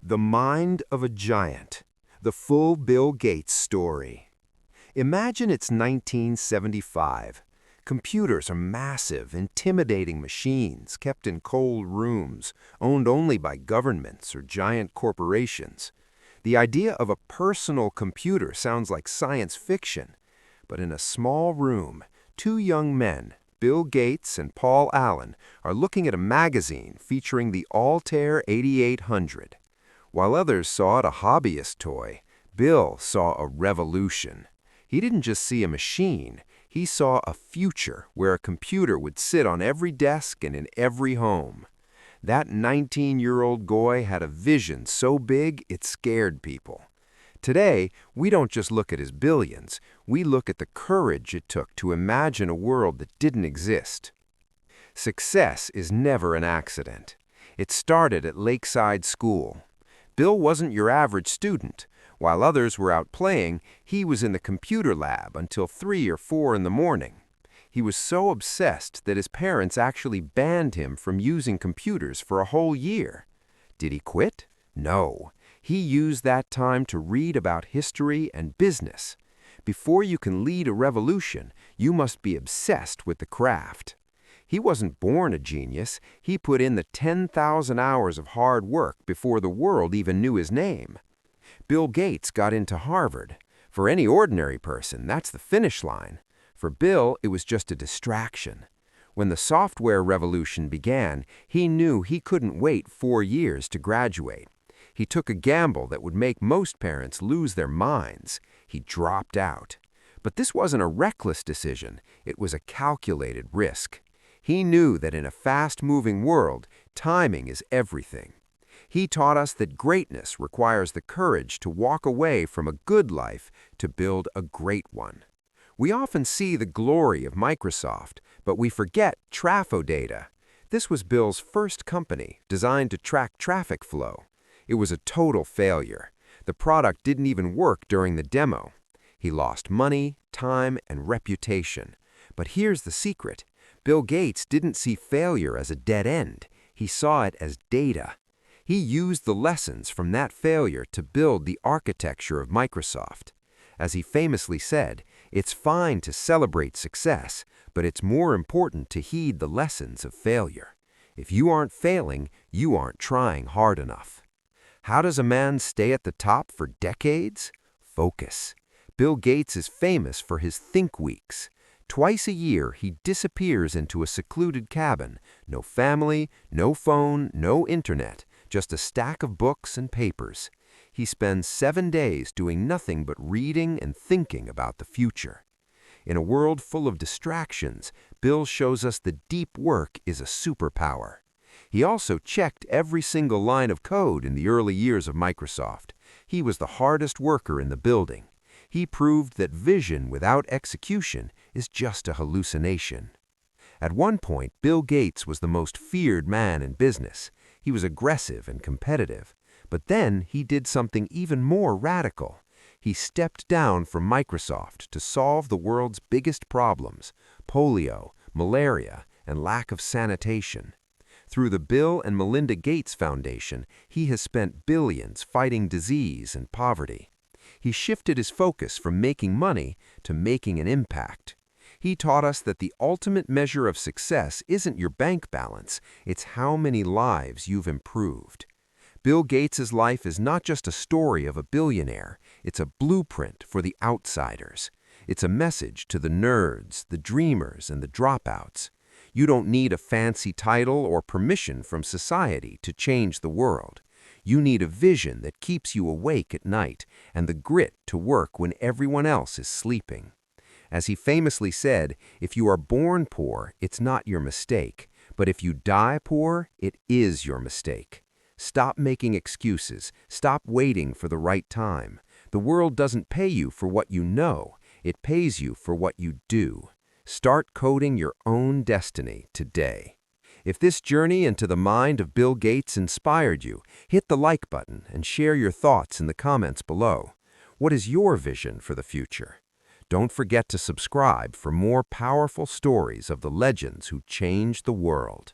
The Mind of a Giant, the full Bill Gates story. Imagine it's 1975. Computers are massive, intimidating machines kept in cold rooms, owned only by governments or giant corporations. The idea of a personal computer sounds like science fiction, but in a small room, two young men, Bill Gates and Paul Allen, are looking at a magazine featuring the Altair 8800. While others saw it a hobbyist toy, Bill saw a revolution. He didn't just see a machine, he saw a future where a computer would sit on every desk and in every home. That 19-year-old boy had a vision so big it scared people. Today, we don't just look at his billions, we look at the courage it took to imagine a world that didn't exist. Success is never an accident. It started at Lakeside School. Bill wasn't your average student. While others were out playing, he was in the computer lab until 3 or 4 in the morning. He was so obsessed that his parents actually banned him from using computers for a whole year. Did he quit? No. He used that time to read about history and business. Before you can lead a revolution, you must be obsessed with the craft. He wasn't born a genius. He put in the 10,000 hours of hard work before the world even knew his name. Bill Gates got into Harvard. For any ordinary person, that's the finish line. For Bill, it was just a distraction. When the software revolution began, he knew he couldn't wait 4 years to graduate. He took a gamble that would make most parents lose their minds. He dropped out. But this wasn't a reckless decision. It was a calculated risk. He knew that in a fast-moving world, timing is everything. He taught us that greatness requires the courage to walk away from a good life to build a great one. We often see the glory of Microsoft, but we forget Trafodata. This was Bill's first company designed to track traffic flow. It was a total failure. The product didn't even work during the demo. He lost money, time, and reputation. But here's the secret. Bill Gates didn't see failure as a dead end. He saw it as data. He used the lessons from that failure to build the architecture of Microsoft. As he famously said, it's fine to celebrate success, but it's more important to heed the lessons of failure. If you aren't failing, you aren't trying hard enough. How does a man stay at the top for decades? Focus. Bill Gates is famous for his Think Weeks. Twice a year, he disappears into a secluded cabin. No family, no phone, no internet, just a stack of books and papers. He spends 7 days doing nothing but reading and thinking about the future. In a world full of distractions, Bill shows us that deep work is a superpower. He also checked every single line of code in the early years of Microsoft. He was the hardest worker in the building. He proved that vision without execution is just a hallucination. At one point, Bill Gates was the most feared man in business. He was aggressive and competitive. But then he did something even more radical. He stepped down from Microsoft to solve the world's biggest problems: polio, malaria, and lack of sanitation. Through the Bill and Melinda Gates Foundation, he has spent billions fighting disease and poverty. He shifted his focus from making money to making an impact. He taught us that the ultimate measure of success isn't your bank balance, it's how many lives you've improved. Bill Gates' life is not just a story of a billionaire, it's a blueprint for the outsiders. It's a message to the nerds, the dreamers, and the dropouts. You don't need a fancy title or permission from society to change the world. You need a vision that keeps you awake at night and the grit to work when everyone else is sleeping. As he famously said, if you are born poor, it's not your mistake. But if you die poor, it is your mistake. Stop making excuses. Stop waiting for the right time. The world doesn't pay you for what you know. It pays you for what you do. Start coding your own destiny today. If this journey into the mind of Bill Gates inspired you, hit the like button and share your thoughts in the comments below. What is your vision for the future? Don't forget to subscribe for more powerful stories of the legends who changed the world.